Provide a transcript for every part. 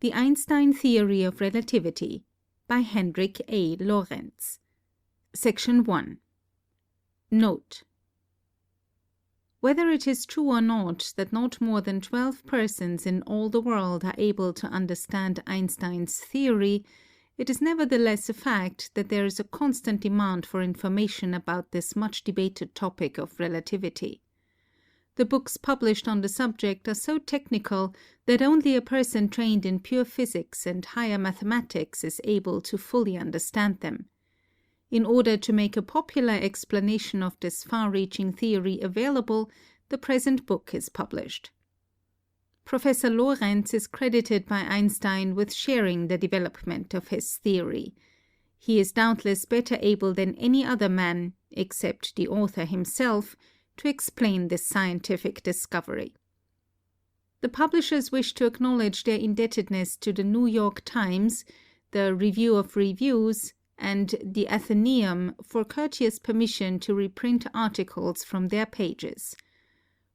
The Einstein Theory of Relativity by Hendrik Lorentz. Section 1. Note: whether it is true or not that not more than 12 persons in all the world are able to understand Einstein's theory, it is nevertheless a fact that there is a constant demand for information about this much debated topic of relativity. The books published on the subject are so technical that only a person trained in pure physics and higher mathematics is able to fully understand them. In order to make a popular explanation of this far-reaching theory available, the present book is published. Professor Lorentz is credited by Einstein with sharing the development of his theory. He is doubtless better able than any other man, except the author himself, to explain this scientific discovery. The publishers wish to acknowledge their indebtedness to the New York Times, the Review of Reviews, and the Athenaeum for courteous permission to reprint articles from their pages.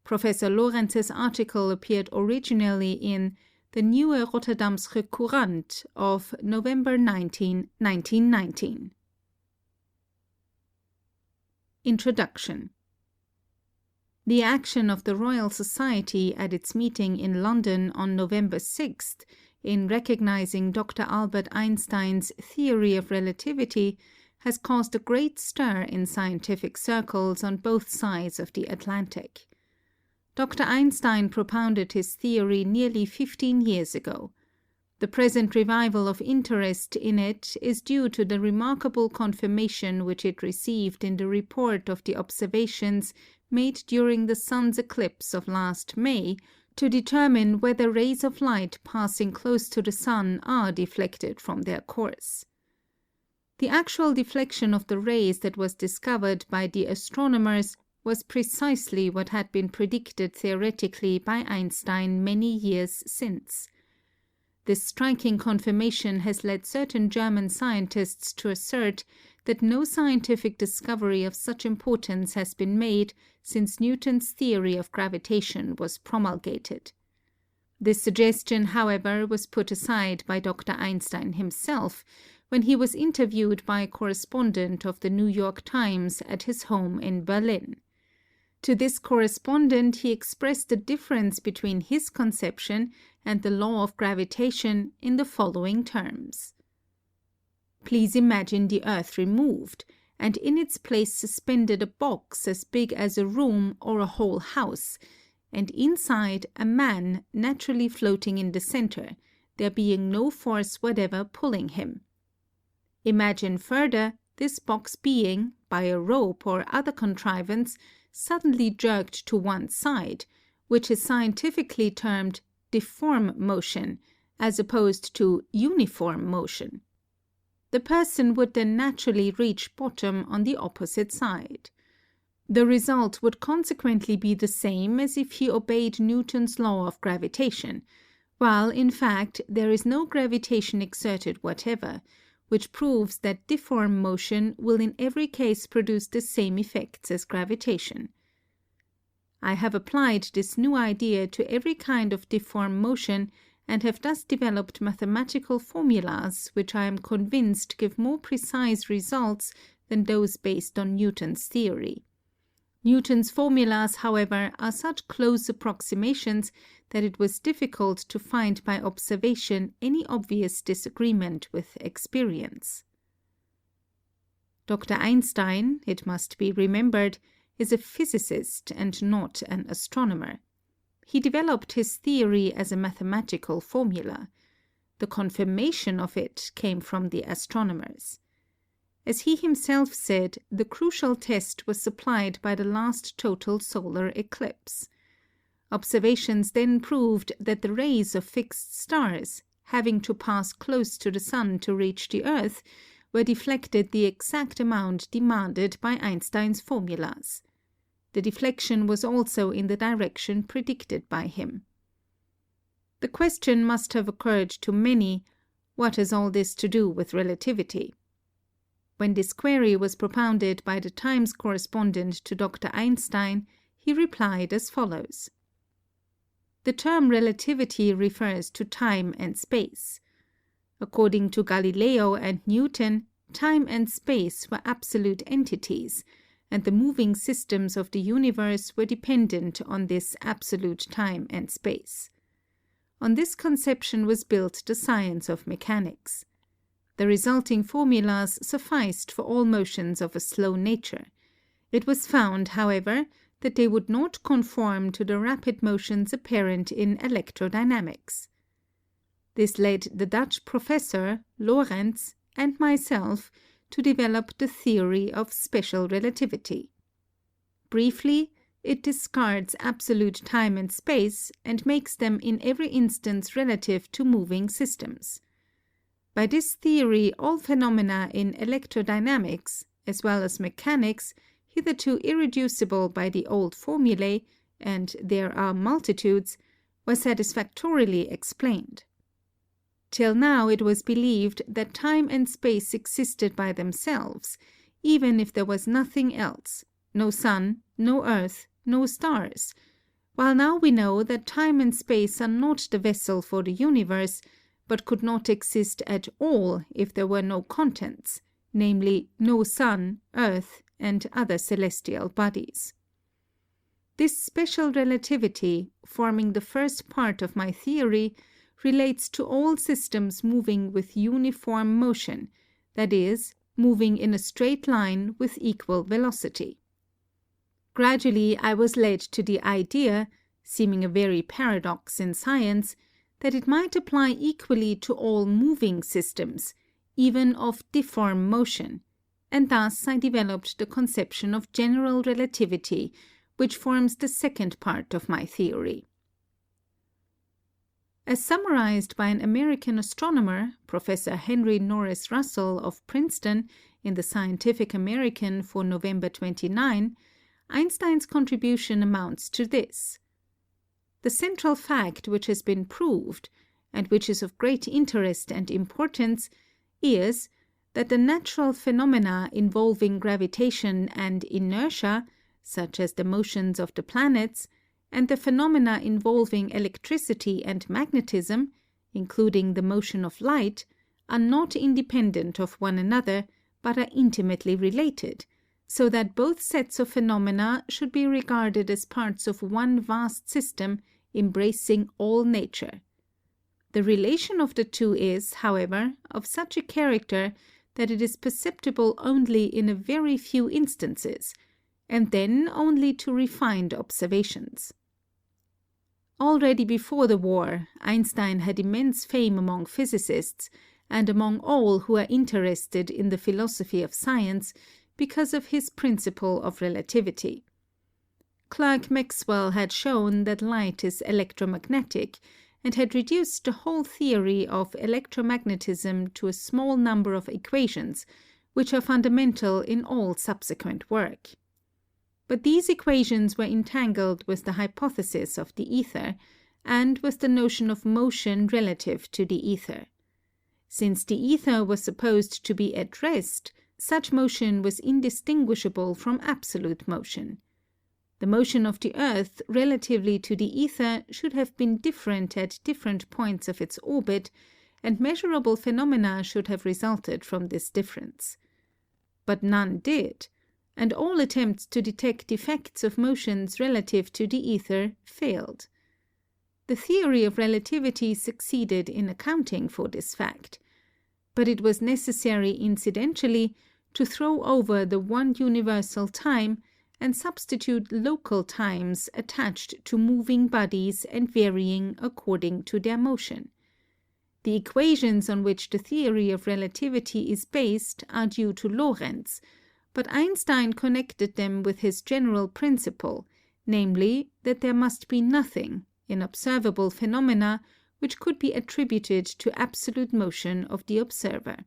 Professor Lorentz's article appeared originally in the Nieuwe Rotterdamsche Courant of November 19, 1919. Introduction. The action of the Royal Society at its meeting in London on November 6th in recognizing Dr. Albert Einstein's theory of relativity has caused a great stir in scientific circles on both sides of the Atlantic. Dr. Einstein propounded his theory nearly 15 years ago. The present revival of interest in it is due to the remarkable confirmation which it received in the report of the observations made during the sun's eclipse of last May to determine whether rays of light passing close to the sun are deflected from their course. The actual deflection of the rays that was discovered by the astronomers was precisely what had been predicted theoretically by Einstein many years since. This striking confirmation has led certain German scientists to assert that no scientific discovery of such importance has been made since Newton's theory of gravitation was promulgated. This suggestion, however, was put aside by Dr. Einstein himself when he was interviewed by a correspondent of the New York Times at his home in Berlin. To this correspondent he expressed the difference between his conception and the law of gravitation in the following terms. Please imagine the earth removed, and in its place suspended a box as big as a room or a whole house, and inside a man naturally floating in the center, there being no force whatever pulling him. Imagine further this box being, by a rope or other contrivance, suddenly jerked to one side, which is scientifically termed deform motion, as opposed to uniform motion. The person would then naturally reach bottom on the opposite side. The result would consequently be the same as if he obeyed Newton's law of gravitation, while in fact there is no gravitation exerted whatever, which proves that deform motion will in every case produce the same effects as gravitation. I have applied this new idea to every kind of deform motion and have thus developed mathematical formulas which I am convinced give more precise results than those based on Newton's theory. Newton's formulas, however, are such close approximations that it was difficult to find by observation any obvious disagreement with experience. Dr. Einstein, it must be remembered, is a physicist and not an astronomer. He developed his theory as a mathematical formula. The confirmation of it came from the astronomers. As he himself said, the crucial test was supplied by the last total solar eclipse. Observations then proved that the rays of fixed stars, having to pass close to the sun to reach the earth, were deflected the exact amount demanded by Einstein's formulas. The deflection was also in the direction predicted by him. The question must have occurred to many, what has all this to do with relativity? When this query was propounded by the Times correspondent to Dr. Einstein, he replied as follows. The term relativity refers to time and space. According to Galileo and Newton, time and space were absolute entities, and the moving systems of the universe were dependent on this absolute time and space. On this conception was built the science of mechanics. The resulting formulas sufficed for all motions of a slow nature. It was found, however, that they would not conform to the rapid motions apparent in electrodynamics. This led the Dutch professor, Lorentz, and myself to develop the theory of special relativity. Briefly, it discards absolute time and space and makes them in every instance relative to moving systems. By this theory, all phenomena in electrodynamics, as well as mechanics, hitherto irreducible by the old formulae, and there are multitudes, were satisfactorily explained. Till now it was believed that time and space existed by themselves, even if there was nothing else, no sun, no earth, no stars, while now we know that time and space are not the vessel for the universe, but could not exist at all if there were no contents, namely no sun, earth, and other celestial bodies. This special relativity, forming the first part of my theory, relates to all systems moving with uniform motion, that is, moving in a straight line with equal velocity. Gradually I was led to the idea, seeming a very paradox in science, that it might apply equally to all moving systems, even of difform motion, and thus I developed the conception of general relativity, which forms the second part of my theory. As summarized by an American astronomer, Professor Henry Norris Russell of Princeton, in the Scientific American for November 29, Einstein's contribution amounts to this. The central fact which has been proved, and which is of great interest and importance, is that the natural phenomena involving gravitation and inertia, such as the motions of the planets, and the phenomena involving electricity and magnetism, including the motion of light, are not independent of one another, but are intimately related, so that both sets of phenomena should be regarded as parts of one vast system embracing all nature. The relation of the two is, however, of such a character that it is perceptible only in a very few instances, and then only to refined observations. Already before the war, Einstein had immense fame among physicists and among all who are interested in the philosophy of science because of his principle of relativity. Clerk Maxwell had shown that light is electromagnetic, and had reduced the whole theory of electromagnetism to a small number of equations, which are fundamental in all subsequent work. But these equations were entangled with the hypothesis of the ether, and with the notion of motion relative to the ether. Since the ether was supposed to be at rest, such motion was indistinguishable from absolute motion. The motion of the Earth relatively to the ether should have been different at different points of its orbit, and measurable phenomena should have resulted from this difference. But none did, and all attempts to detect effects of motions relative to the ether failed. The theory of relativity succeeded in accounting for this fact, but it was necessary incidentally to throw over the one universal time and substitute local times attached to moving bodies and varying according to their motion. The equations on which the theory of relativity is based are due to Lorentz, but Einstein connected them with his general principle, namely that there must be nothing in observable phenomena which could be attributed to absolute motion of the observer.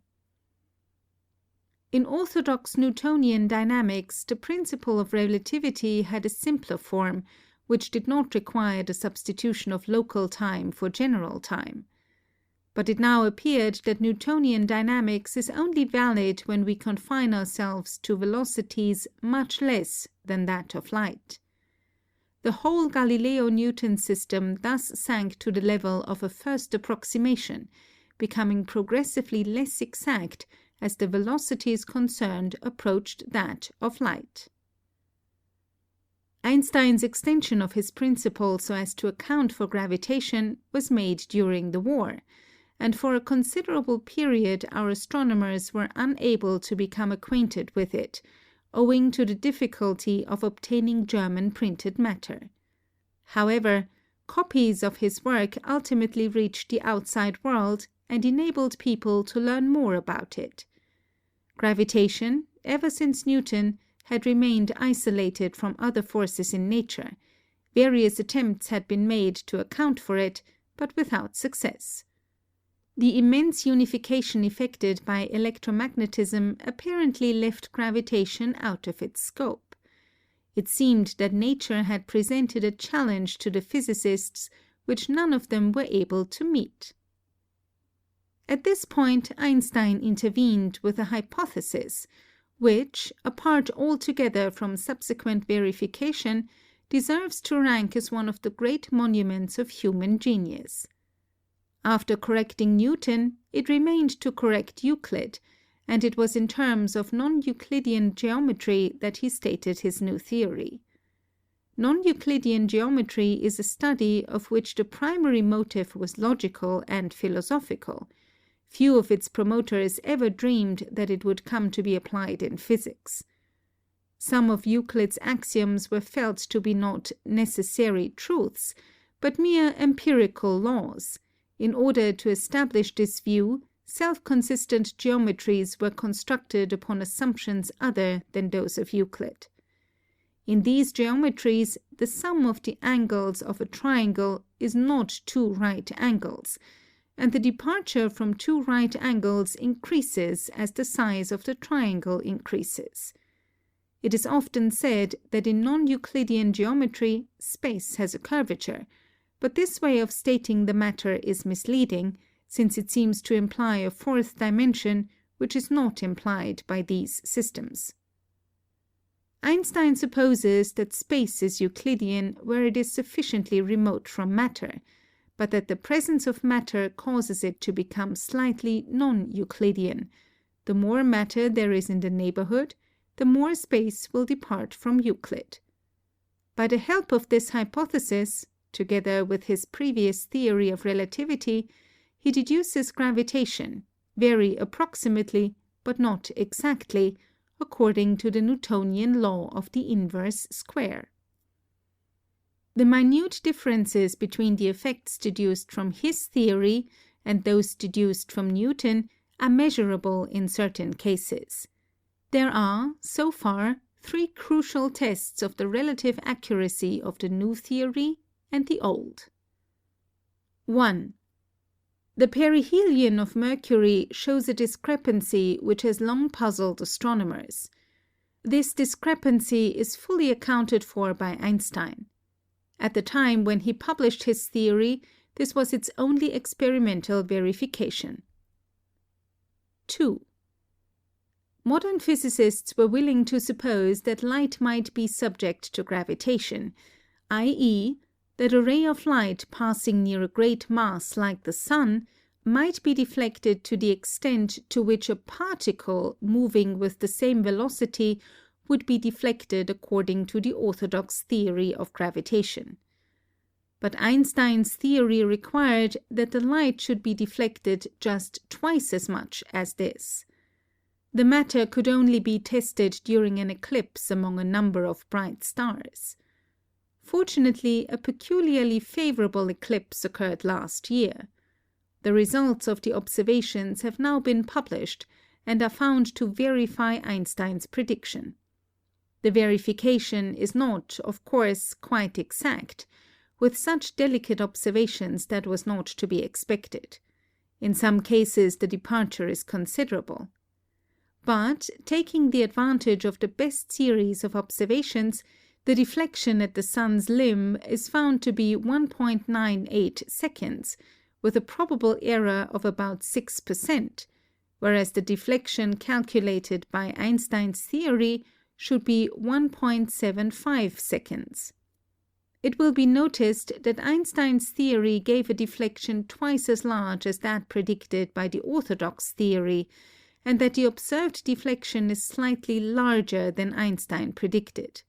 In orthodox Newtonian dynamics, the principle of relativity had a simpler form, which did not require the substitution of local time for general time. But it now appeared that Newtonian dynamics is only valid when we confine ourselves to velocities much less than that of light. The whole Galileo-Newton system thus sank to the level of a first approximation, becoming progressively less exact as the velocities concerned approached that of light. Einstein's extension of his principle so as to account for gravitation was made during the war, and for a considerable period our astronomers were unable to become acquainted with it, owing to the difficulty of obtaining German printed matter. However, copies of his work ultimately reached the outside world and enabled people to learn more about it. Gravitation, ever since Newton, had remained isolated from other forces in nature. Various attempts had been made to account for it, but without success. The immense unification effected by electromagnetism apparently left gravitation out of its scope. It seemed that nature had presented a challenge to the physicists which none of them were able to meet. At this point, Einstein intervened with a hypothesis, which, apart altogether from subsequent verification, deserves to rank as one of the great monuments of human genius. After correcting Newton, it remained to correct Euclid, and it was in terms of non-Euclidean geometry that he stated his new theory. Non-Euclidean geometry is a study of which the primary motive was logical and philosophical. Few of its promoters ever dreamed that it would come to be applied in physics. Some of Euclid's axioms were felt to be not necessary truths, but mere empirical laws. In order to establish this view, self-consistent geometries were constructed upon assumptions other than those of Euclid. In these geometries, the sum of the angles of a triangle is not two right angles, and the departure from two right angles increases as the size of the triangle increases. It is often said that in non-Euclidean geometry, space has a curvature, but this way of stating the matter is misleading, since it seems to imply a fourth dimension, which is not implied by these systems. Einstein supposes that space is Euclidean where it is sufficiently remote from matter, but that the presence of matter causes it to become slightly non-Euclidean. The more matter there is in the neighborhood, the more space will depart from Euclid. By the help of this hypothesis, together with his previous theory of relativity, he deduces gravitation, very approximately, but not exactly, according to the Newtonian law of the inverse square. The minute differences between the effects deduced from his theory and those deduced from Newton are measurable in certain cases. There are, so far, three crucial tests of the relative accuracy of the new theory and the old. 1. The perihelion of Mercury shows a discrepancy which has long puzzled astronomers. This discrepancy is fully accounted for by Einstein. At the time when he published his theory, this was its only experimental verification. 2. Modern physicists were willing to suppose that light might be subject to gravitation, i.e., that a ray of light passing near a great mass like the Sun might be deflected to the extent to which a particle moving with the same velocity would be deflected according to the orthodox theory of gravitation. But Einstein's theory required that the light should be deflected just twice as much as this. The matter could only be tested during an eclipse among a number of bright stars. Fortunately, a peculiarly favorable eclipse occurred last year. The results of the observations have now been published and are found to verify Einstein's prediction. The verification is not, of course, quite exact. With such delicate observations, that was not to be expected. In some cases, the departure is considerable. But, taking the advantage of the best series of observations, the deflection at the Sun's limb is found to be 1.98 seconds, with a probable error of about 6%, whereas the deflection calculated by Einstein's theory should be 1.75 seconds. It will be noticed that Einstein's theory gave a deflection twice as large as that predicted by the orthodox theory, and that the observed deflection is slightly larger than Einstein predicted.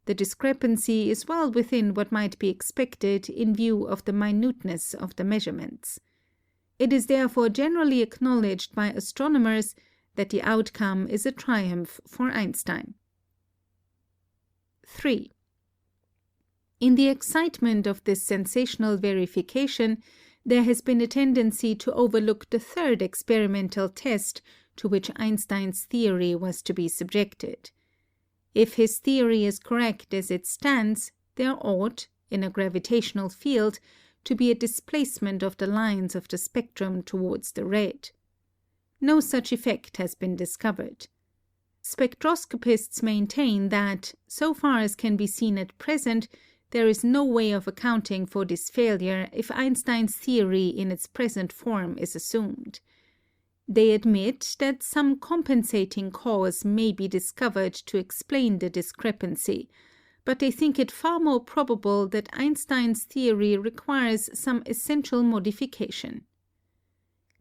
The discrepancy is well within what might be expected in view of the minuteness of the measurements. It is therefore generally acknowledged by astronomers that the outcome is a triumph for Einstein. 3. In the excitement of this sensational verification, there has been a tendency to overlook the third experimental test to which Einstein's theory was to be subjected. If his theory is correct as it stands, there ought, in a gravitational field, to be a displacement of the lines of the spectrum towards the red. No such effect has been discovered. Spectroscopists maintain that, so far as can be seen at present, there is no way of accounting for this failure if Einstein's theory in its present form is assumed. They admit that some compensating cause may be discovered to explain the discrepancy, but they think it far more probable that Einstein's theory requires some essential modification.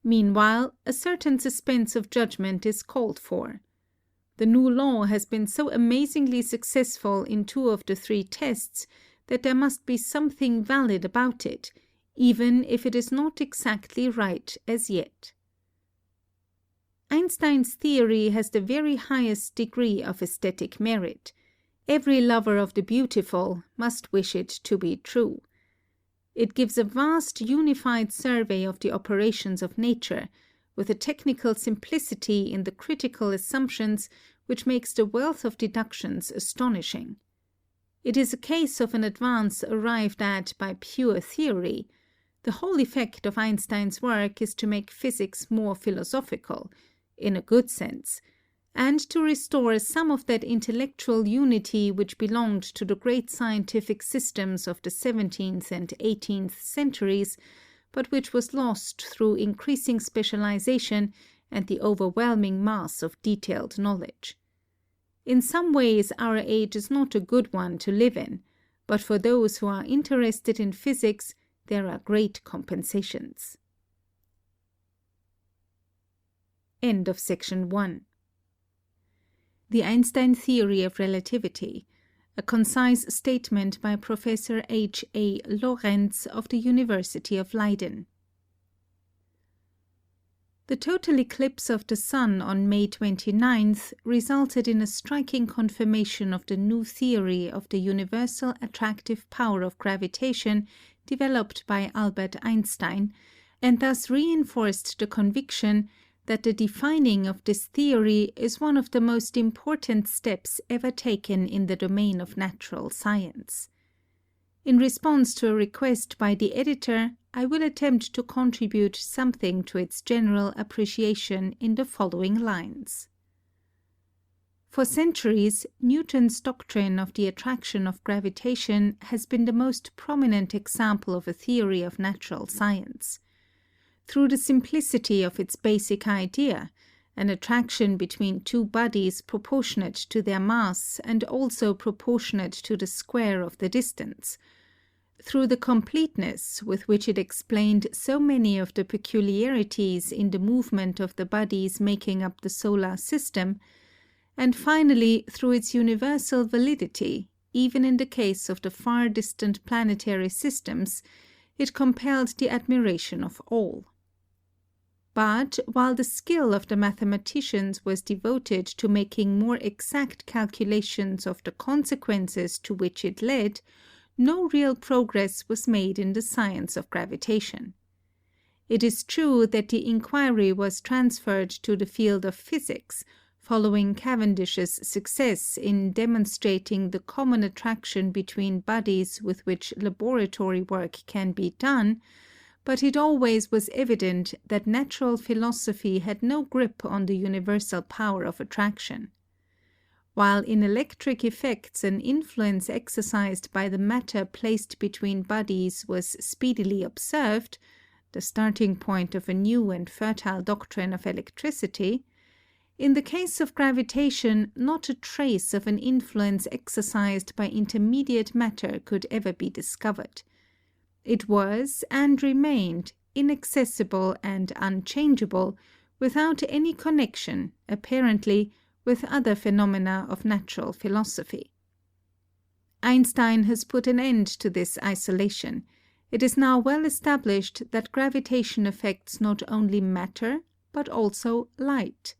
Meanwhile, a certain suspense of judgment is called for. The new law has been so amazingly successful in 2 of the 3 tests that there must be something valid about it, even if it is not exactly right as yet. Einstein's theory has the very highest degree of aesthetic merit. Every lover of the beautiful must wish it to be true. It gives a vast unified survey of the operations of nature, with a technical simplicity in the critical assumptions which makes the wealth of deductions astonishing. It is a case of an advance arrived at by pure theory. The whole effect of Einstein's work is to make physics more philosophical, in a good sense, and to restore some of that intellectual unity which belonged to the great scientific systems of the 17th and 18th centuries, but which was lost through increasing specialization and the overwhelming mass of detailed knowledge. In some ways our age is not a good one to live in, but for those who are interested in physics, there are great compensations. End of section 1. The Einstein Theory of Relativity, a concise statement by Professor H. A. Lorentz of the University of Leiden. The total eclipse of the Sun on May 29th resulted in a striking confirmation of the new theory of the universal attractive power of gravitation developed by Albert Einstein, and thus reinforced the conviction that the defining of this theory is one of the most important steps ever taken in the domain of natural science. In response to a request by the editor, I will attempt to contribute something to its general appreciation in the following lines. For centuries, Newton's doctrine of the attraction of gravitation has been the most prominent example of a theory of natural science. Through the simplicity of its basic idea, an attraction between 2 bodies proportionate to their mass and also proportionate to the square of the distance, through the completeness with which it explained so many of the peculiarities in the movement of the bodies making up the solar system, and finally through its universal validity, even in the case of the far distant planetary systems, it compelled the admiration of all. But while the skill of the mathematicians was devoted to making more exact calculations of the consequences to which it led, no real progress was made in the science of gravitation. It is true that the inquiry was transferred to the field of physics, following Cavendish's success in demonstrating the common attraction between bodies with which laboratory work can be done, but it always was evident that natural philosophy had no grip on the universal power of attraction. While in electric effects an influence exercised by the matter placed between bodies was speedily observed, the starting point of a new and fertile doctrine of electricity, In the case of gravitation, not a trace of an influence exercised by intermediate matter could ever be discovered. It was, and remained, inaccessible and unchangeable, without any connection, apparently, with other phenomena of natural philosophy. Einstein has put an end to this isolation. It is now well established that gravitation affects not only matter, but also light.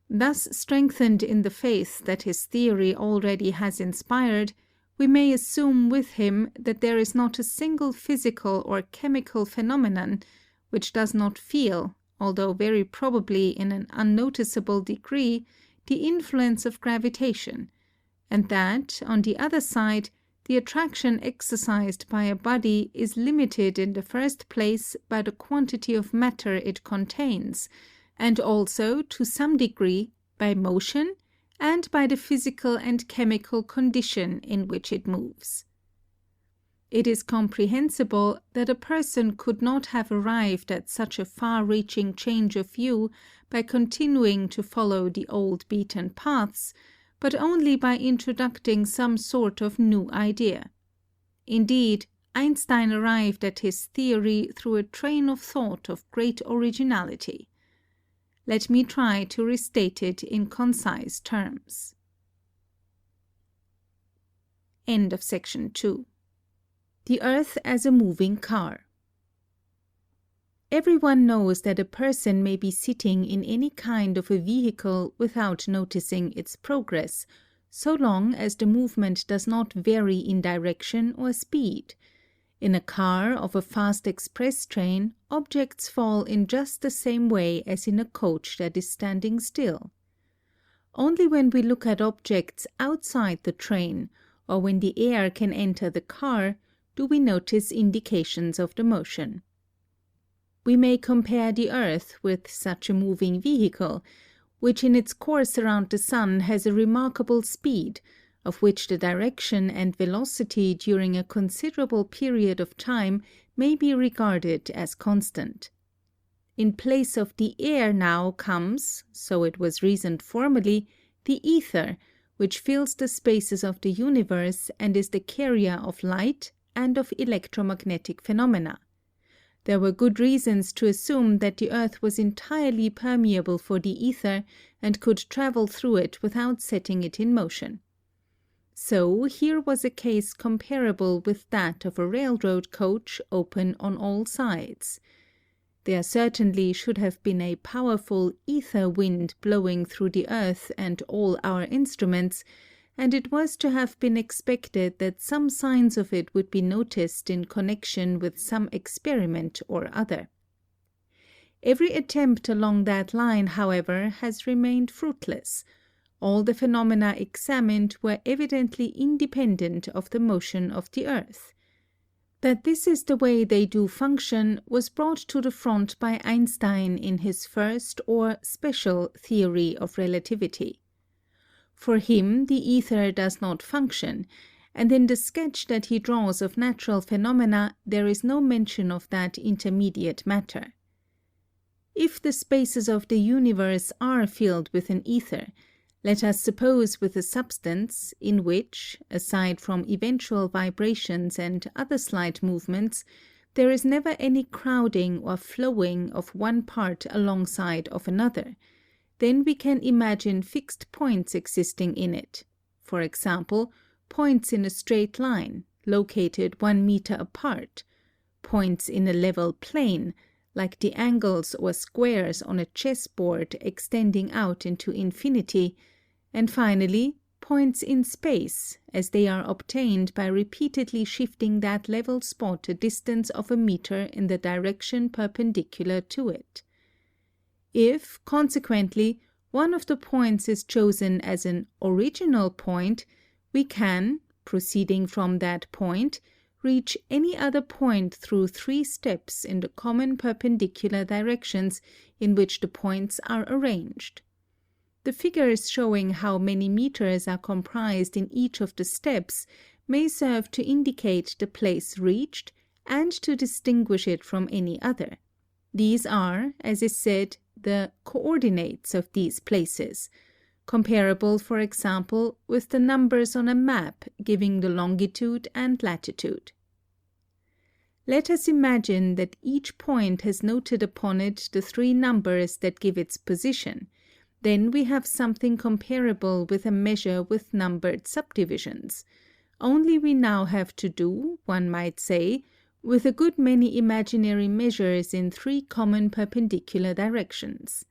Thus strengthened in the faith that his theory already has inspired, we may assume with him that there is not a single physical or chemical phenomenon which does not feel, although very probably in an unnoticeable degree, the influence of gravitation, and that, on the other side, the attraction exercised by a body is limited in the first place by the quantity of matter it contains, and also, to some degree, by motion and by the physical and chemical condition in which it moves. It is comprehensible that a person could not have arrived at such a far-reaching change of view by continuing to follow the old beaten paths, but only by introducing some sort of new idea. Indeed, Einstein arrived at his theory through a train of thought of great originality. Let me try to restate it in concise terms. End of section 2. The Earth as a moving car. Everyone knows that a person may be sitting in any kind of a vehicle without noticing its progress, so long as the movement does not vary in direction or speed. In a car of a fast express train, objects fall in just the same way as in a coach that is standing still. Only when we look at objects outside the train, or when the air can enter the car, do we notice indications of the motion. We may compare the Earth with such a moving vehicle, which in its course around the Sun has a remarkable speed, of which the direction and velocity during a considerable period of time may be regarded as constant. In place of the air now comes, so it was reasoned formerly, the ether, which fills the spaces of the universe and is the carrier of light and of electromagnetic phenomena. There were good reasons to assume that the Earth was entirely permeable for the ether and could travel through it without setting it in motion. So here was a case comparable with that of a railroad coach open on all sides. There certainly should have been a powerful ether wind blowing through the Earth and all our instruments, and it was to have been expected that some signs of it would be noticed in connection with some experiment or other. Every attempt along that line, however, has remained fruitless. All the phenomena examined were evidently independent of the motion of the Earth. That this is the way they do function was brought to the front by Einstein in his first or special theory of relativity. For him the ether does not function, and in the sketch that he draws of natural phenomena there is no mention of that intermediate matter. If the spaces of the universe are filled with an ether, let us suppose with a substance in which, aside from eventual vibrations and other slight movements, there is never any crowding or flowing of one part alongside of another, then we can imagine fixed points existing in it, for example, points in a straight line, located 1 meter apart, points in a level plane, like the angles or squares on a chessboard extending out into infinity, and finally, points in space, as they are obtained by repeatedly shifting that level spot a distance of a meter in the direction perpendicular to it. If, consequently, one of the points is chosen as an original point, we can, proceeding from that point, reach any other point through 3 steps in the common perpendicular directions in which the points are arranged. The figures showing how many meters are comprised in each of the steps may serve to indicate the place reached and to distinguish it from any other. These are, as is said, the coordinates of these places, comparable, for example, with the numbers on a map giving the longitude and latitude. Let us imagine that each point has noted upon it the 3 numbers that give its position. Then we have something comparable with a measure with numbered subdivisions. Only we now have to do, one might say, with a good many imaginary measures in 3 common perpendicular directions.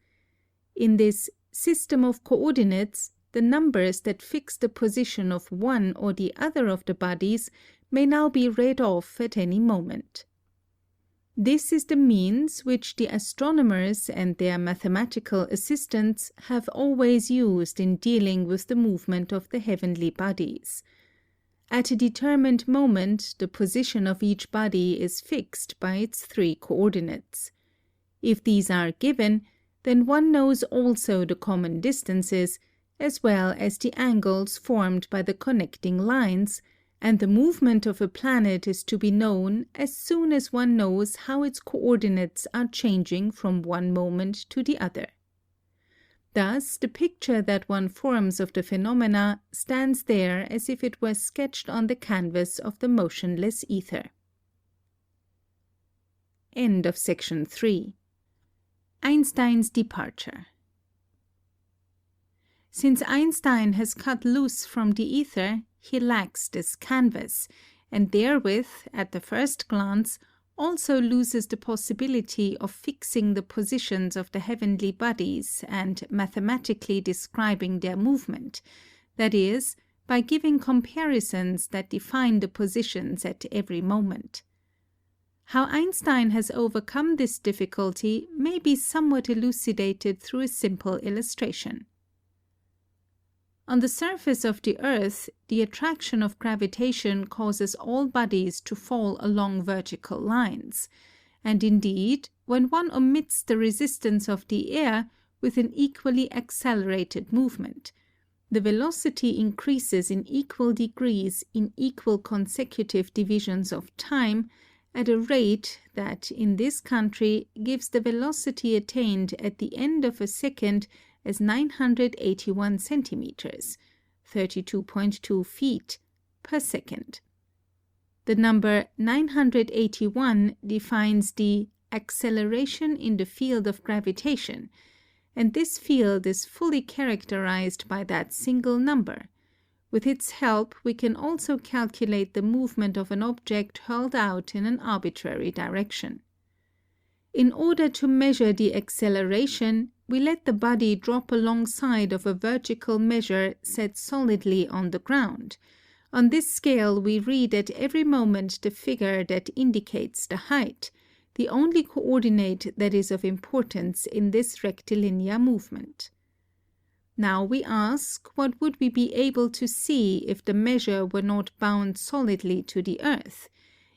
In this system of coordinates, the numbers that fix the position of one or the other of the bodies may now be read off at any moment. This is the means which the astronomers and their mathematical assistants have always used in dealing with the movement of the heavenly bodies. At a determined moment, the position of each body is fixed by its 3 coordinates. If these are given, then one knows also the common distances, as well as the angles formed by the connecting lines, and the movement of a planet is to be known as soon as one knows how its coordinates are changing from one moment to the other. Thus, the picture that one forms of the phenomena stands there as if it were sketched on the canvas of the motionless ether. End of section 3. Einstein's departure. Since Einstein has cut loose from the ether, he lacks this canvas, and therewith, at the first glance, also loses the possibility of fixing the positions of the heavenly bodies and mathematically describing their movement, that is, by giving comparisons that define the positions at every moment. How Einstein has overcome this difficulty may be somewhat elucidated through a simple illustration. On the surface of the Earth, the attraction of gravitation causes all bodies to fall along vertical lines, and indeed, when one omits the resistance of the air with an equally accelerated movement, the velocity increases in equal degrees in equal consecutive divisions of time at a rate that in this country gives the velocity attained at the end of a second as 981 centimeters, 32.2 feet, per second. The number 981 defines the acceleration in the field of gravitation, and this field is fully characterized by that single number. With its help, we can also calculate the movement of an object hurled out in an arbitrary direction. In order to measure the acceleration, we let the body drop alongside of a vertical measure set solidly on the ground. On this scale, we read at every moment the figure that indicates the height, the only coordinate that is of importance in this rectilinear movement. Now we ask, what would we be able to see if the measure were not bound solidly to the earth,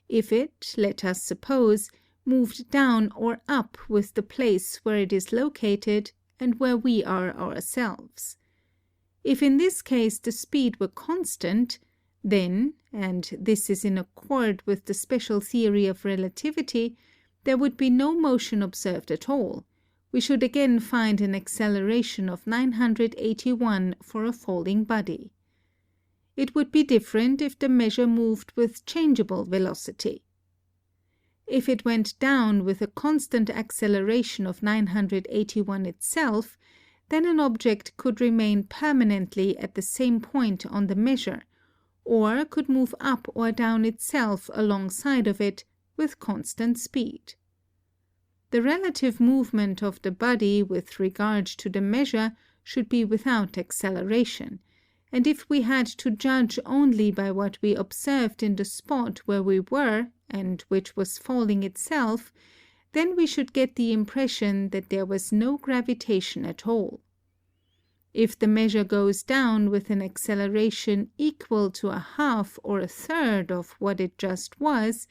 if it, let us suppose, moved down or up with the place where it is located and where we are ourselves? If in this case the speed were constant, then, and this is in accord with the special theory of relativity, there would be no motion observed at all. We should again find an acceleration of 981 for a falling body. It would be different if the measure moved with changeable velocity. If it went down with a constant acceleration of 981 itself, then an object could remain permanently at the same point on the measure, or could move up or down itself alongside of it with constant speed. The relative movement of the body with regard to the measure should be without acceleration, and if we had to judge only by what we observed in the spot where we were and which was falling itself, then we should get the impression that there was no gravitation at all. If the measure goes down with an acceleration equal to a half or a third of what it just was,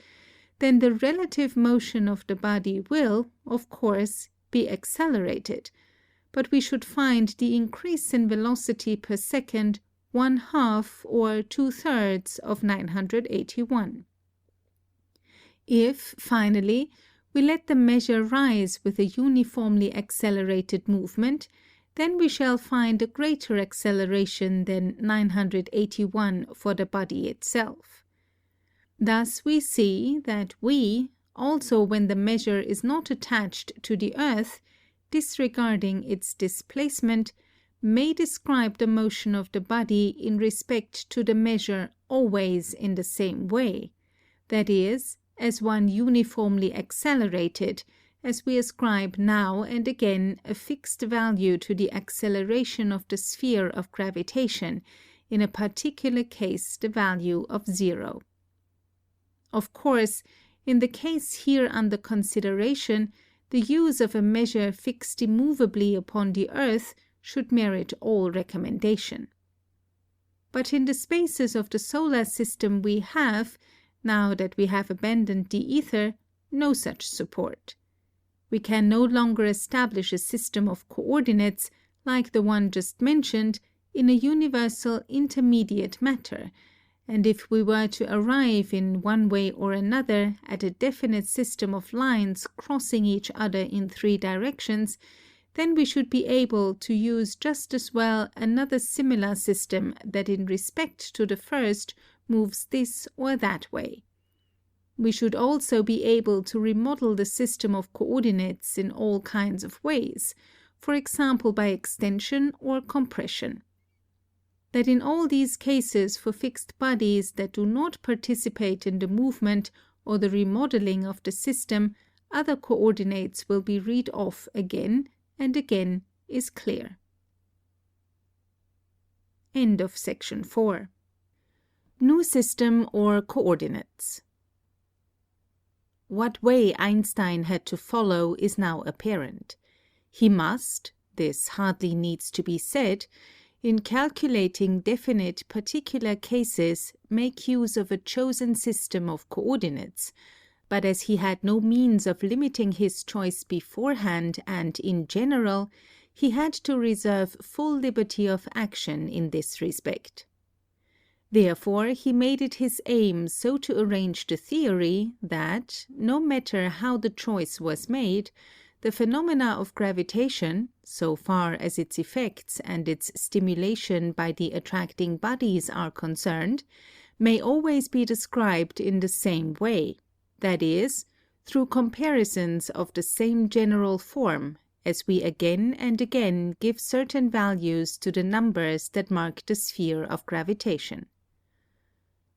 then the relative motion of the body will, of course, be accelerated, but we should find the increase in velocity per second 1/2 or 2/3 of 981. If, finally, we let the measure rise with a uniformly accelerated movement, then we shall find a greater acceleration than 981 for the body itself. Thus we see that we, also when the measure is not attached to the earth, disregarding its displacement, may describe the motion of the body in respect to the measure always in the same way, that is, as one uniformly accelerated, as we ascribe now and again a fixed value to the acceleration of the sphere of gravitation, in a particular case the value of 0. Of course, in the case here under consideration, the use of a measure fixed immovably upon the earth should merit all recommendation. But in the spaces of the solar system we have, now that we have abandoned the ether, no such support. We can no longer establish a system of coordinates, like the one just mentioned, in a universal intermediate matter, and if we were to arrive in one way or another at a definite system of lines crossing each other in 3 directions, then we should be able to use just as well another similar system that in respect to the first moves this or that way. We should also be able to remodel the system of coordinates in all kinds of ways, for example by extension or compression. That in all these cases for fixed bodies that do not participate in the movement or the remodeling of the system, other coordinates will be read off again and again is clear. End of section 4. New system or coordinates. What way Einstein had to follow is now apparent. He must, this hardly needs to be said, in calculating definite particular cases, make use of a chosen system of coordinates, but as he had no means of limiting his choice beforehand and in general, he had to reserve full liberty of action in this respect. Therefore, he made it his aim so to arrange the theory that, no matter how the choice was made, the phenomena of gravitation, so far as its effects and its stimulation by the attracting bodies are concerned, may always be described in the same way, that is, through comparisons of the same general form, as we again and again give certain values to the numbers that mark the sphere of gravitation.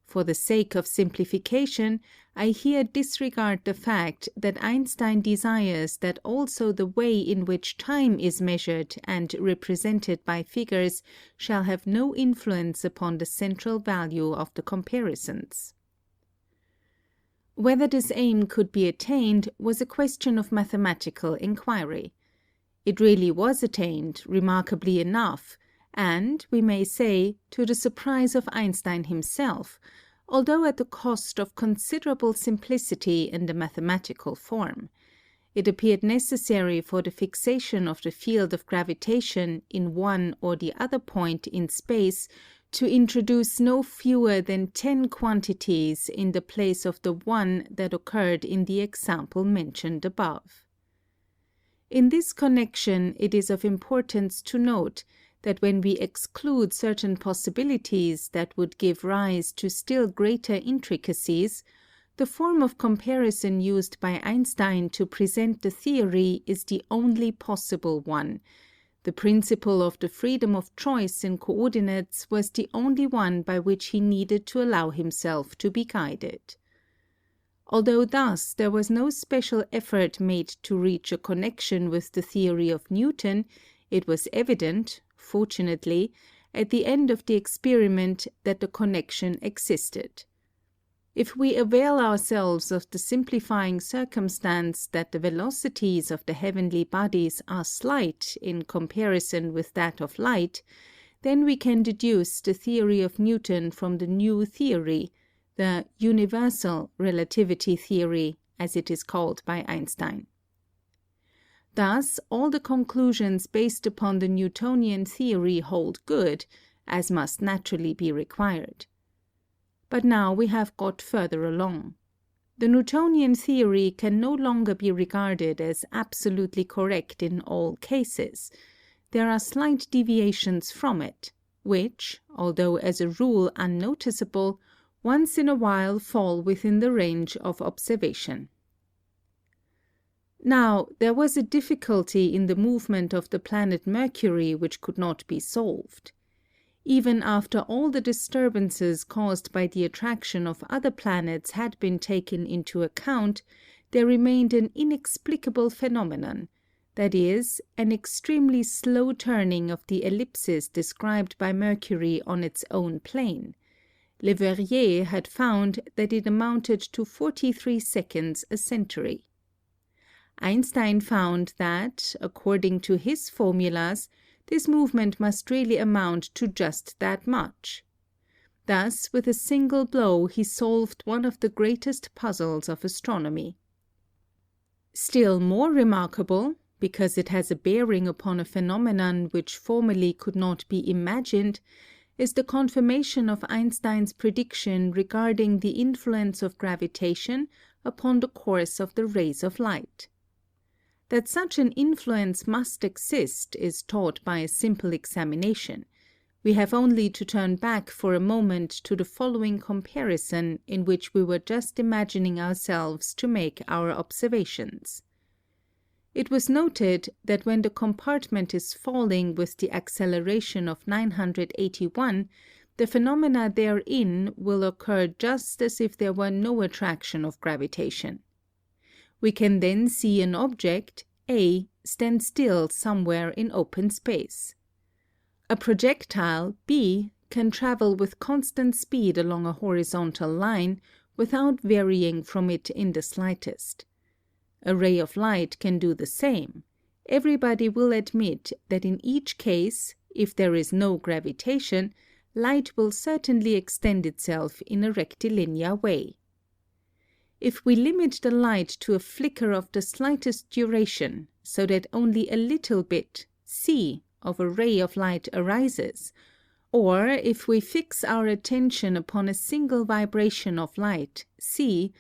For the sake of simplification, I here disregard the fact that Einstein desires that also the way in which time is measured and represented by figures shall have no influence upon the central value of the comparisons. Whether this aim could be attained was a question of mathematical inquiry. It really was attained, remarkably enough, and, we may say, to the surprise of Einstein himself, although at the cost of considerable simplicity in the mathematical form. It appeared necessary for the fixation of the field of gravitation in one or the other point in space to introduce no fewer than 10 quantities in the place of the one that occurred in the example mentioned above. In this connection, it is of importance to note that when we exclude certain possibilities that would give rise to still greater intricacies, the form of comparison used by Einstein to present the theory is the only possible one. The principle of the freedom of choice in coordinates was the only one by which he needed to allow himself to be guided. Although thus there was no special effort made to reach a connection with the theory of Newton, it was evident, fortunately, at the end of the experiment that the connection existed. If we avail ourselves of the simplifying circumstance that the velocities of the heavenly bodies are slight in comparison with that of light, then we can deduce the theory of Newton from the new theory, the universal relativity theory, as it is called by Einstein. Thus, all the conclusions based upon the Newtonian theory hold good, as must naturally be required. But now we have got further along. the Newtonian theory can no longer be regarded as absolutely correct in all cases. There are slight deviations from it, which, although as a rule unnoticeable, once in a while fall within the range of observation. Now, there was a difficulty in the movement of the planet Mercury which could not be solved. Even after all the disturbances caused by the attraction of other planets had been taken into account, there remained an inexplicable phenomenon, that is, an extremely slow turning of the ellipsis described by Mercury on its own plane. Leverrier had found that it amounted to 43 seconds a century. Einstein found that, according to his formulas, this movement must really amount to just that much. Thus, with a single blow, he solved one of the greatest puzzles of astronomy. Still more remarkable, because it has a bearing upon a phenomenon which formerly could not be imagined, is the confirmation of Einstein's prediction regarding the influence of gravitation upon the course of the rays of light. That such an influence must exist is taught by a simple examination. We have only to turn back for a moment to the following comparison in which we were just imagining ourselves to make our observations. It was noted that when the compartment is falling with the acceleration of 981, the phenomena therein will occur just as if there were no attraction of gravitation. We can then see an object, A, stand still somewhere in open space. A projectile, B, can travel with constant speed along a horizontal line without varying from it in the slightest. A ray of light can do the same. Everybody will admit that in each case, if there is no gravitation, light will certainly extend itself in a rectilinear way. If we limit the light to a flicker of the slightest duration, so that only a little bit, C, of a ray of light arises, or if we fix our attention upon a single vibration of light, C,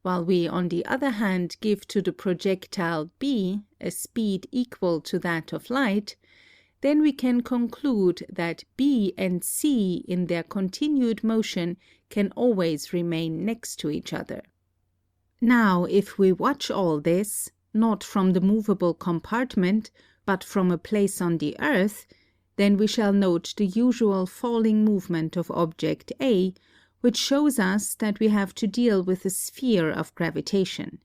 while we on the other hand give to the projectile B a speed equal to that of light, then we can conclude that B and C in their continued motion can always remain next to each other. Now, if we watch all this, not from the movable compartment, but from a place on the earth, then we shall note the usual falling movement of object A, which shows us that we have to deal with a sphere of gravitation.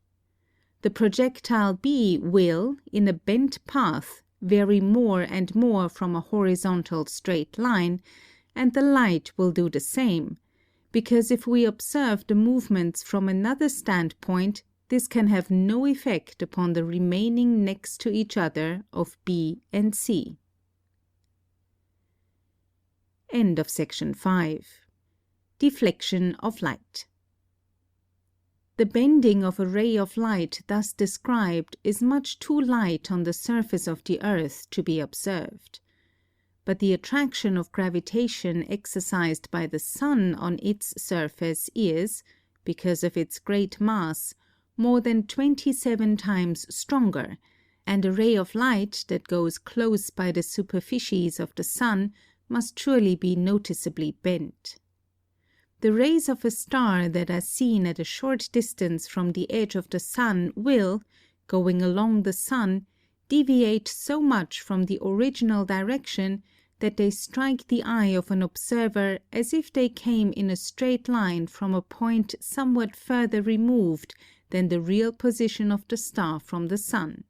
The projectile B will, in a bent path, vary more and more from a horizontal straight line, and the light will do the same, because if we observe the movements from another standpoint, this can have no effect upon the remaining next to each other of B and C. End of section 5. Deflection of light. The bending of a ray of light thus described is much too light on the surface of the earth to be observed. But the attraction of gravitation exercised by the sun on its surface is, because of its great mass, more than 27 times stronger, and a ray of light that goes close by the superficies of the sun must surely be noticeably bent. The rays of a star that are seen at a short distance from the edge of the sun will, going along the sun, deviate so much from the original direction that they strike the eye of an observer as if they came in a straight line from a point somewhat further removed than the real position of the star from the sun.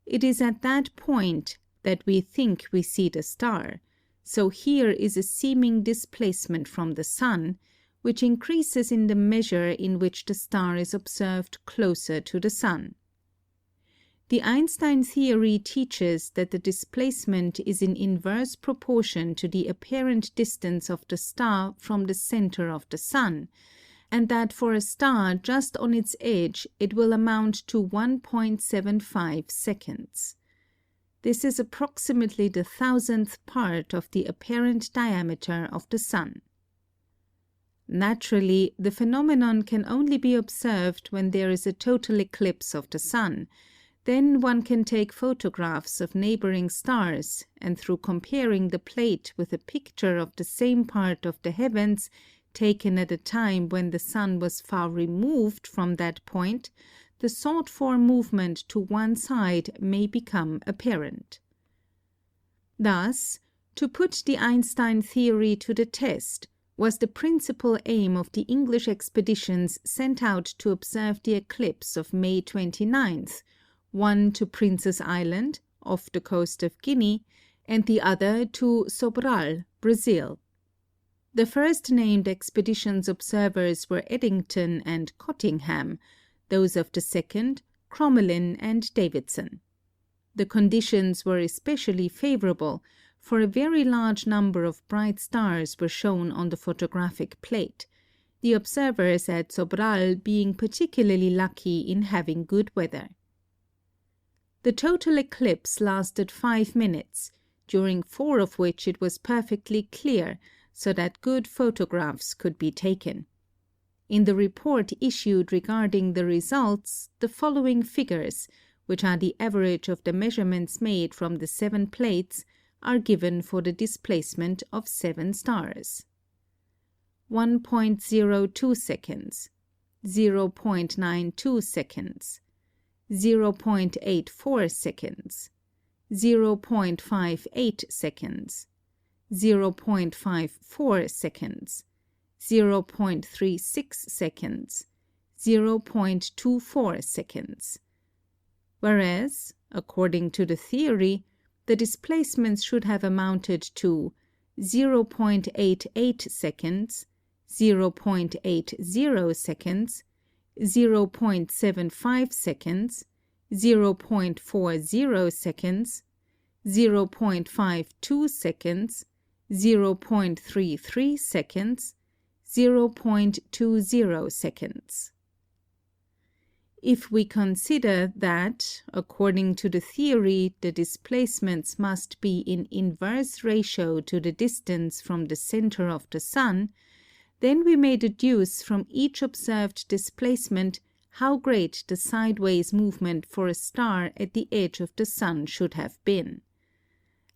It is at that point that we think we see the star, so here is a seeming displacement from the sun, which increases in the measure in which the star is observed closer to the sun. The Einstein theory teaches that the displacement is in inverse proportion to the apparent distance of the star from the center of the sun, and that for a star just on its edge it will amount to 1.75 seconds. This is approximately the 1,000th part of the apparent diameter of the sun. Naturally, the phenomenon can only be observed when there is a total eclipse of the sun. Then one can take photographs of neighboring stars, and through comparing the plate with a picture of the same part of the heavens, taken at a time when the sun was far removed from that point, the sought-for movement to one side may become apparent. Thus, to put the Einstein theory to the test was the principal aim of the English expeditions sent out to observe the eclipse of May 29th, one to Princess Island, off the coast of Guinea, and the other to Sobral, Brazil. The first named expedition's observers were Eddington and Cottingham, those of the second, Crommelin and Davidson. The conditions were especially favorable, for a very large number of bright stars were shown on the photographic plate, the observers at Sobral being particularly lucky in having good weather. The total eclipse lasted 5 minutes, during 4 of which it was perfectly clear, so that good photographs could be taken. In the report issued regarding the results, the following figures, which are the average of the measurements made from the 7 plates, are given for the displacement of 7 stars. 1.02 seconds, 0.92 seconds, 0.84 seconds, 0.58 seconds, 0.54 seconds, 0.36 seconds, 0.24 seconds. Whereas, according to the theory, the displacements should have amounted to 0.88 seconds, 0.80 seconds, 0.75 seconds, 0.40 seconds, 0.52 seconds, 0.33 seconds, 0.20 seconds. If we consider that, according to the theory, the displacements must be in inverse ratio to the distance from the center of the sun, then we may deduce from each observed displacement how great the sideways movement for a star at the edge of the sun should have been.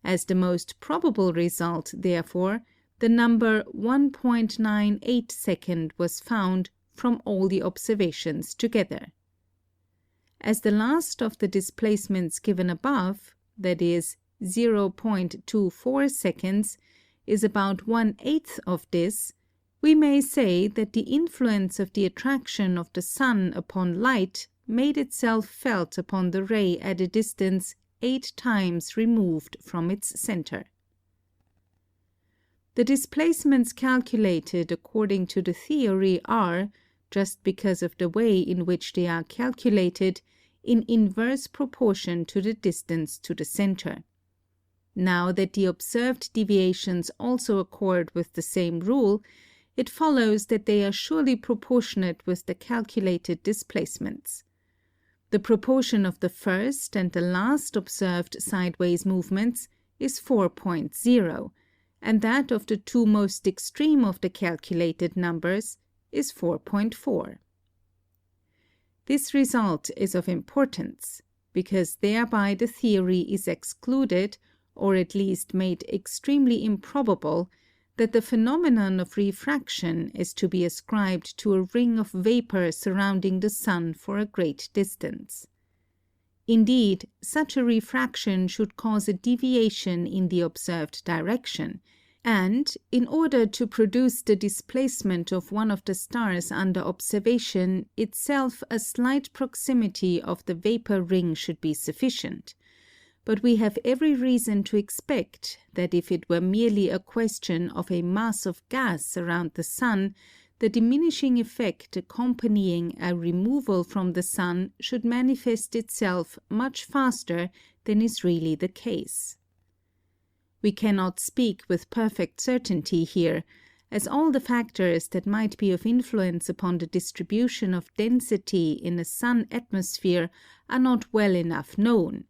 As the most probable result, therefore, the number 1.98 second was found from all the observations together. As the last of the displacements given above, that is 0.24 seconds, is about 1/8 of this, we may say that the influence of the attraction of the sun upon light made itself felt upon the ray at a distance 8 times removed from its center. The displacements calculated according to the theory are, just because of the way in which they are calculated, in inverse proportion to the distance to the center. Now that the observed deviations also accord with the same rule, it follows that they are surely proportionate with the calculated displacements. The proportion of the first and the last observed sideways movements is 4.0, and that of the two most extreme of the calculated numbers is 4.4. This result is of importance, because thereby the theory is excluded, or at least made extremely improbable, that the phenomenon of refraction is to be ascribed to a ring of vapor surrounding the sun for a great distance. Indeed, such a refraction should cause a deviation in the observed direction, and, in order to produce the displacement of one of the stars under observation, itself a slight proximity of the vapor ring should be sufficient. But we have every reason to expect that if it were merely a question of a mass of gas around the sun, the diminishing effect accompanying a removal from the sun should manifest itself much faster than is really the case. We cannot speak with perfect certainty here, as all the factors that might be of influence upon the distribution of density in a sun atmosphere are not well enough known,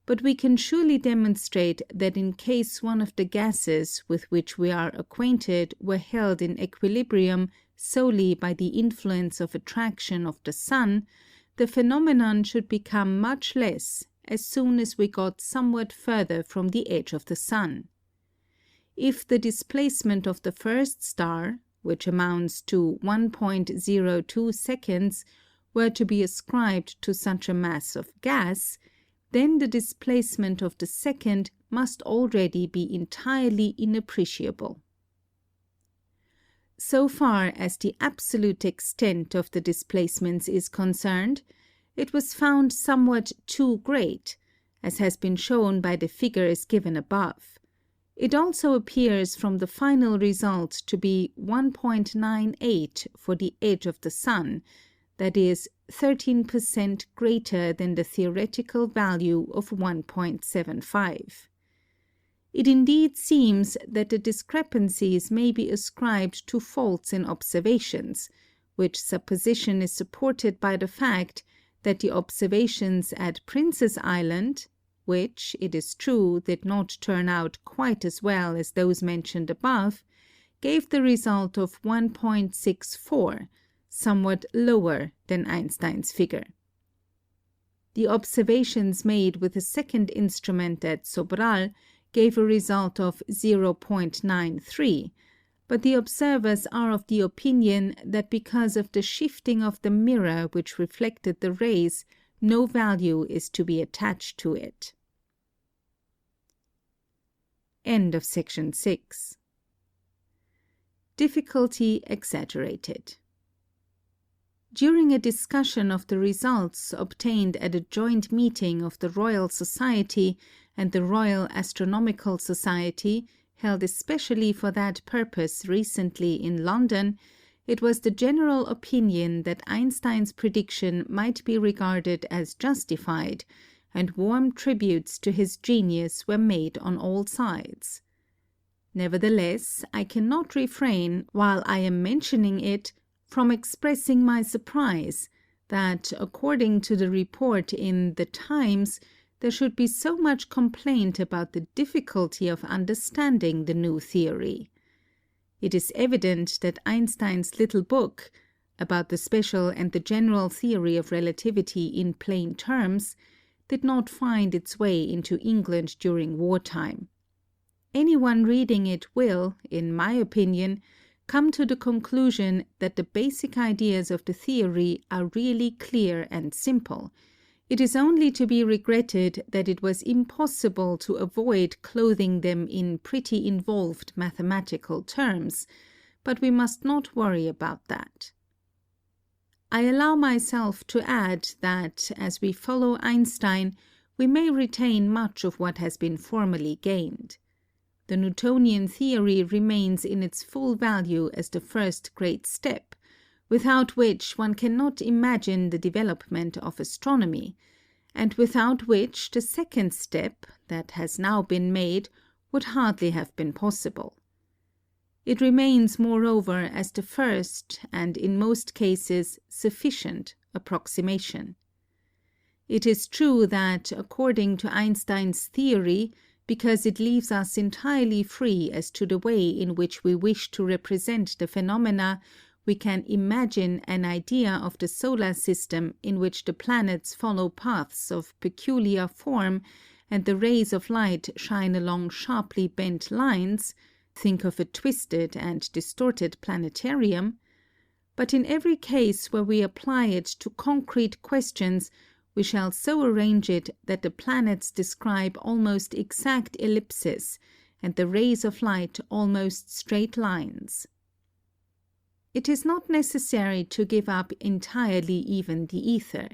but we can surely demonstrate that in case one of the gases with which we are acquainted were held in equilibrium solely by the influence of attraction of the sun, the phenomenon should become much less as soon as we got somewhat further from the edge of the sun. If the displacement of the first star, which amounts to 1.02 seconds, were to be ascribed to such a mass of gas, then the displacement of the second must already be entirely inappreciable. So far as the absolute extent of the displacements is concerned, it was found somewhat too great, as has been shown by the figures given above. It also appears from the final result to be 1.98 for the edge of the sun, that is 13% greater than the theoretical value of 1.75. It indeed seems that the discrepancies may be ascribed to faults in observations, which supposition is supported by the fact that the observations at Prince's Island, which, it is true, did not turn out quite as well as those mentioned above, gave the result of 1.64, somewhat lower than Einstein's figure. The observations made with a second instrument at Sobral gave a result of 0.93, but the observers are of the opinion that because of the shifting of the mirror which reflected the rays, no value is to be attached to it. End of section 6. Difficulty exaggerated. During a discussion of the results obtained at a joint meeting of the Royal Society and the Royal Astronomical Society, held especially for that purpose recently in London, it was the general opinion that Einstein's prediction might be regarded as justified, and warm tributes to his genius were made on all sides. Nevertheless, I cannot refrain, while I am mentioning it, from expressing my surprise that, according to the report in The Times, there should be so much complaint about the difficulty of understanding the new theory. It is evident that Einstein's little book, about the special and the general theory of relativity in plain terms, did not find its way into England during wartime. Anyone reading it will, in my opinion, come to the conclusion that the basic ideas of the theory are really clear and simple. It is only to be regretted that it was impossible to avoid clothing them in pretty involved mathematical terms, but we must not worry about that. I allow myself to add that, as we follow Einstein, we may retain much of what has been formerly gained. The Newtonian theory remains in its full value as the first great step, without which one cannot imagine the development of astronomy, and without which the second step, that has now been made, would hardly have been possible. It remains, moreover, as the first, and in most cases sufficient, approximation. It is true that, according to Einstein's theory, because it leaves us entirely free as to the way in which we wish to represent the phenomena, we can imagine an idea of the solar system in which the planets follow paths of peculiar form, and the rays of light shine along sharply bent lines. Think of a twisted and distorted planetarium. But in every case where we apply it to concrete questions, we shall so arrange it that the planets describe almost exact ellipses, and the rays of light almost straight lines. It is not necessary to give up entirely even the ether.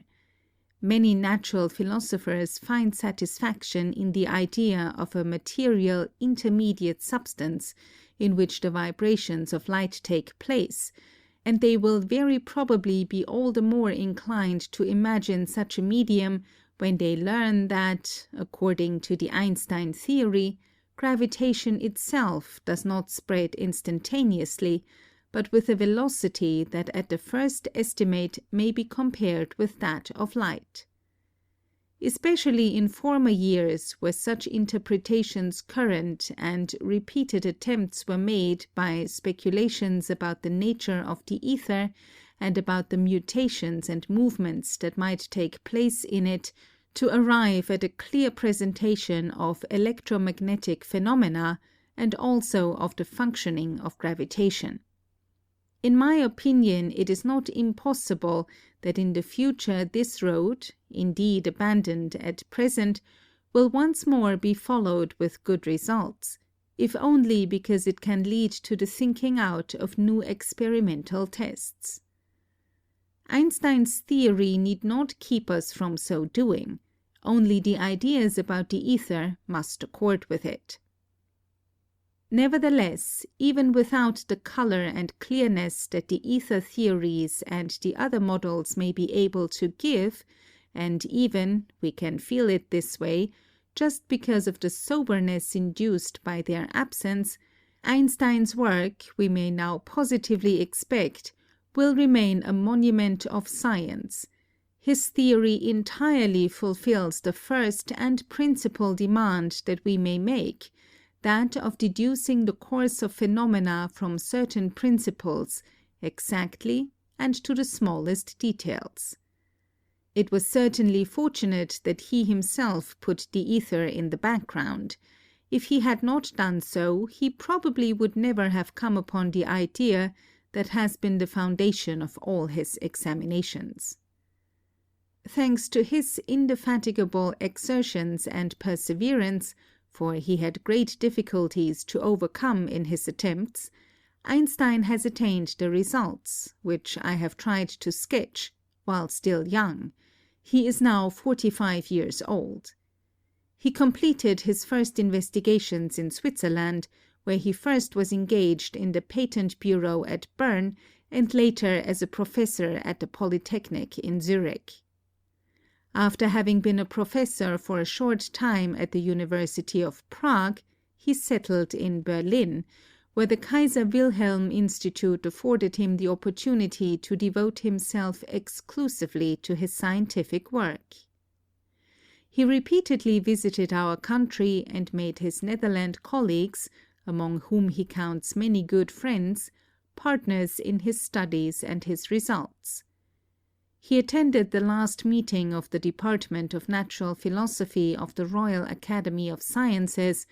Many natural philosophers find satisfaction in the idea of a material intermediate substance in which the vibrations of light take place, and they will very probably be all the more inclined to imagine such a medium when they learn that, according to the Einstein theory, gravitation itself does not spread instantaneously, but with a velocity that at the first estimate may be compared with that of light. Especially in former years where such interpretations current and repeated attempts were made by speculations about the nature of the ether and about the mutations and movements that might take place in it to arrive at a clear presentation of electromagnetic phenomena and also of the functioning of gravitation. In my opinion, it is not impossible that in the future this road, indeed abandoned at present, will once more be followed with good results, if only because it can lead to the thinking out of new experimental tests. Einstein's theory need not keep us from so doing, only the ideas about the ether must accord with it. Nevertheless, even without the color and clearness that the ether theories and the other models may be able to give, and even, we can feel it this way, just because of the soberness induced by their absence, Einstein's work, we may now positively expect, will remain a monument of science. His theory entirely fulfills the first and principal demand that we may make, that of deducing the course of phenomena from certain principles, exactly and to the smallest details. It was certainly fortunate that he himself put the ether in the background. If he had not done so, he probably would never have come upon the idea that has been the foundation of all his examinations. Thanks to his indefatigable exertions and perseverance, for he had great difficulties to overcome in his attempts, Einstein has attained the results, which I have tried to sketch, while still young. He is now 45 years old. He completed his first investigations in Switzerland, where he first was engaged in the Patent Bureau at Bern and later as a professor at the Polytechnic in Zurich. After having been a professor for a short time at the University of Prague, he settled in Berlin, where the Kaiser Wilhelm Institute afforded him the opportunity to devote himself exclusively to his scientific work. He repeatedly visited our country and made his Netherland colleagues, among whom he counts many good friends, partners in his studies and his results. He attended the last meeting of the Department of Natural Philosophy of the Royal Academy of Sciences,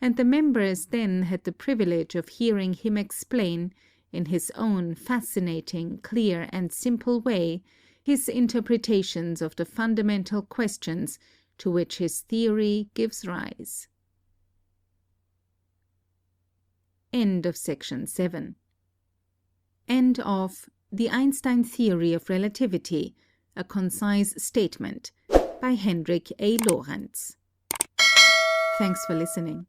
and the members then had the privilege of hearing him explain, in his own fascinating, clear, and simple way, his interpretations of the fundamental questions to which his theory gives rise. End of section 7. End of The Einstein Theory of Relativity, a Concise Statement, by Hendrik Lorentz. Thanks for listening.